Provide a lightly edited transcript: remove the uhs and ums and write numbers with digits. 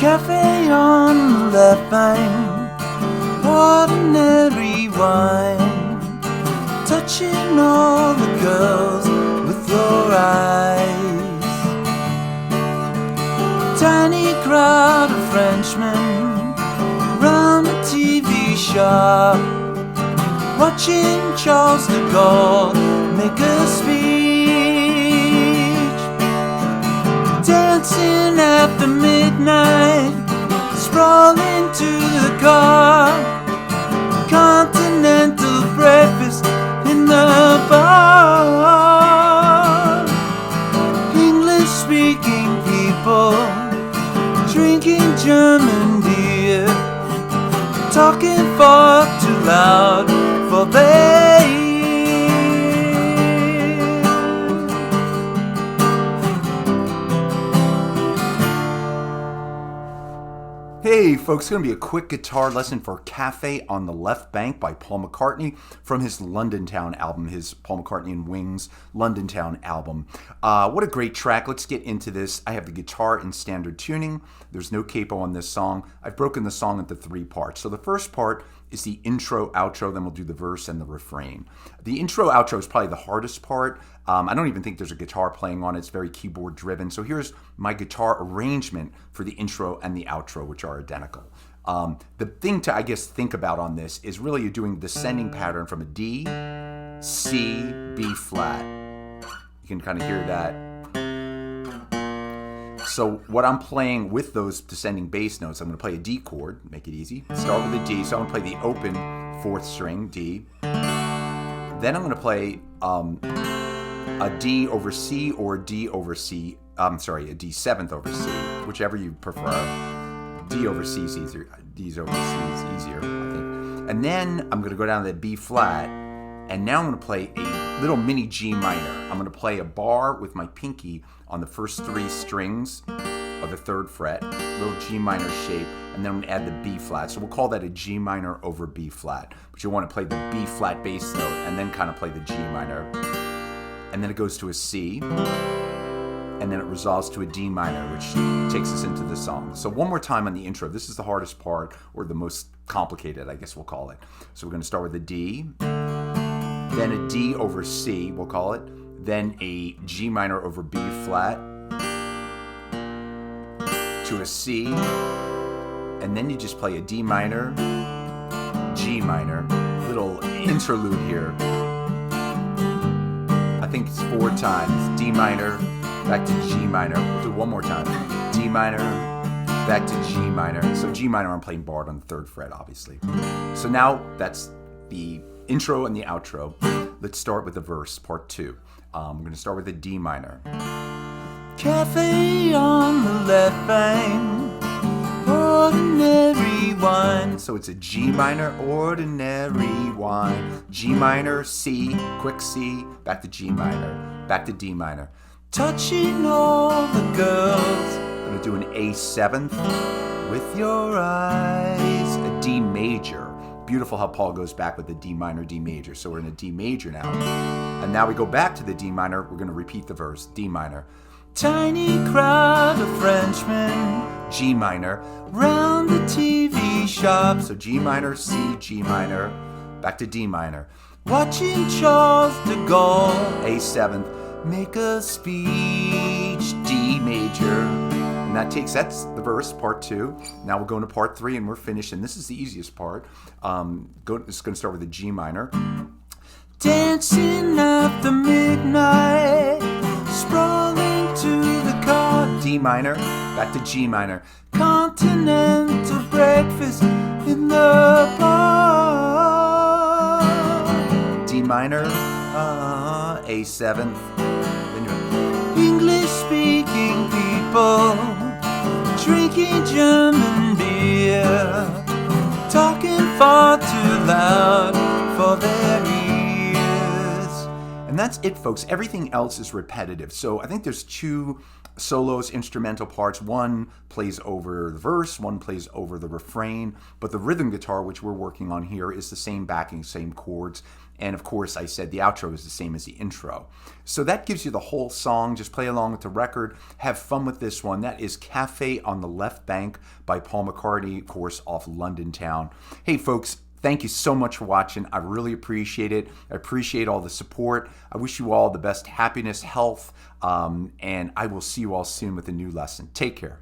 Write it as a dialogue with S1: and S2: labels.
S1: Cafe on the left bank, ordinary wine, touching all the girls with your eyes. Tiny crowd of Frenchmen round the TV shop, watching Charles de Gaulle make a speech. Dancing after midnight, sprawling to the car, continental breakfast in the bar. English-speaking people drinking German beer, talking far too loud for their ears. Hey folks, it's going to be a quick guitar lesson for Cafe on the Left Bank by Paul McCartney from his London Town album, his Paul McCartney and Wings London Town album. What a great track. Let's get into this. I have the guitar in standard tuning. There's no capo on this song. I've broken the song into 3 parts. So the first part is the intro, outro, then we'll do the verse and the refrain. The intro, outro is probably the hardest part. I don't even think there's a guitar playing on it. It's very keyboard driven. So here's my guitar arrangement for the intro and the outro, which are identical. The thing to, I guess, think about on this is really you're doing descending pattern from a D, C, B flat. You can kind of hear that. So what I'm playing with those descending bass notes, I'm going to play a D chord, make it easy. Start with a D, so I'm going to play the open 4th string, D. Then I'm going to play a D over C or a D over C, a D 7th over C, whichever you prefer. D over C is easier, D's over C is easier, I think. And then I'm going to go down to the B flat, and now I'm going to play a little mini G minor. I'm going to play a bar with my pinky on the first 3 strings of the 3rd fret, little G minor shape, and then I'm going to add the B flat. So we'll call that a G minor over B flat. But you want to play the B flat bass note and then kind of play the G minor. And then it goes to a C, and then it resolves to a D minor, which takes us into the song. So one more time on the intro. This is the hardest part, or the most complicated, I guess we'll call it. So we're going to start with a D, then a D over C, we'll call it, then a G minor over B flat, to a C, and then you just play a D minor, G minor, little interlude here. I think it's 4 times. D minor, back to G minor. We'll do one more time. D minor, back to G minor. So G minor, I'm playing barred on the 3rd fret, obviously. So now that's the intro and the outro. Let's start with the verse, part 2. I'm going to start with a D minor. Cafe on the left bank, ordinary wine. So it's a G minor, ordinary wine. G minor, C, quick C, back to G minor, back to D minor. Touching all the girls. I'm going to do an A 7th with your eyes. A D major. Beautiful how Paul goes back with the D minor, D major. So we're in a D major now. And now we go back to the D minor. We're going to repeat the verse. D minor. Tiny crowd of Frenchmen, G minor, round the TV shop. So G minor, C, G minor, back to D minor. Watching Charles de Gaulle, A 7th, make a speech, D major. And that's the verse, part 2. Now we'll go into part 3 and we're finished. And this is the easiest part. It's going to start with a G minor. Dancing after midnight, sprawling to the car. D minor, back to G minor. Continental breakfast in the bar. D minor, A 7th. English-speaking people drinking German beer, talking far too loud for their ears. And that's it, folks. Everything else is repetitive. So I think there's 2 solos, instrumental parts. One plays over the verse, one plays over the refrain, but the rhythm guitar, which we're working on here, is the same backing, same chords. And of course, I said the outro is the same as the intro. So that gives you the whole song. Just play along with the record. Have fun with this one. That is Cafe on the Left Bank by Paul McCartney, of course, off London Town. Hey, folks, thank you so much for watching. I really appreciate it. I appreciate all the support. I wish you all the best happiness, health, and I will see you all soon with a new lesson. Take care.